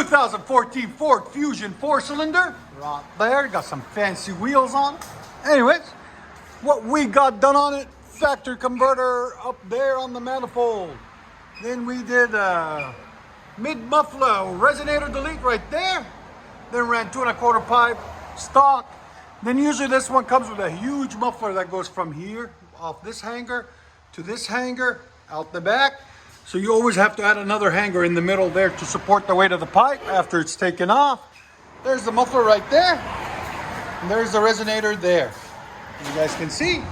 2014 Ford Fusion 4-cylinder. Right there, got some fancy wheels on. Anyways, what we got done on it, factory converter up there on the manifold. Then we did mid-muffler resonator delete right there. Then ran 2 1/4 pipe stock. Then usually this one comes with a huge muffler that goes from here off this hanger to this hanger out the back. So you always have to add another hanger in the middle there to support the weight of the pipe after it's taken off. There's the muffler right there. And there's the resonator there. You guys can see.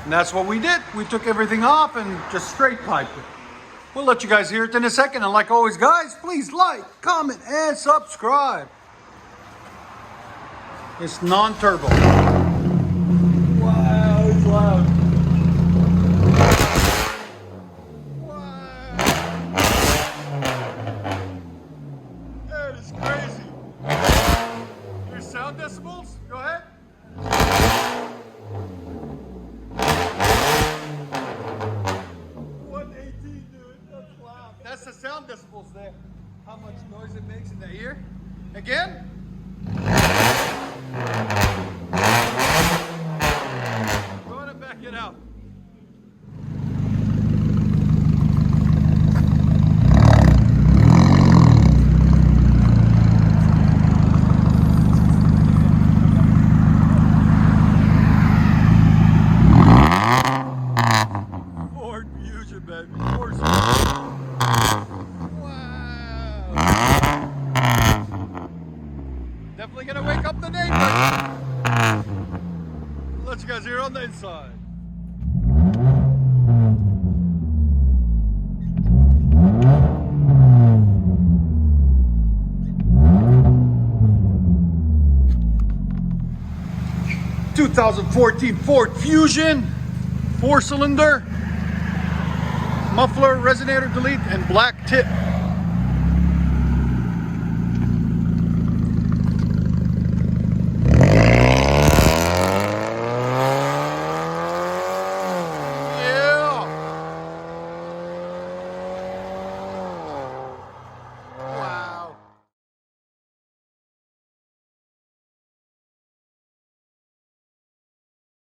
And that's what we did. We took everything off and just straight piped it. We'll let you guys hear it in a second. And like always, guys, please like, comment, and subscribe. It's non-turbo. Wow, it's loud. Sound decibels? Go ahead. 118, dude. That's loud. That's the sound decibels there. How much noise it makes in the ear. Again. Go ahead and back it out. Definitely gonna wake up the neighbors. Let you guys hear on the inside. (2014) Ford Fusion 4-cylinder. Muffler, resonator delete, and black tip.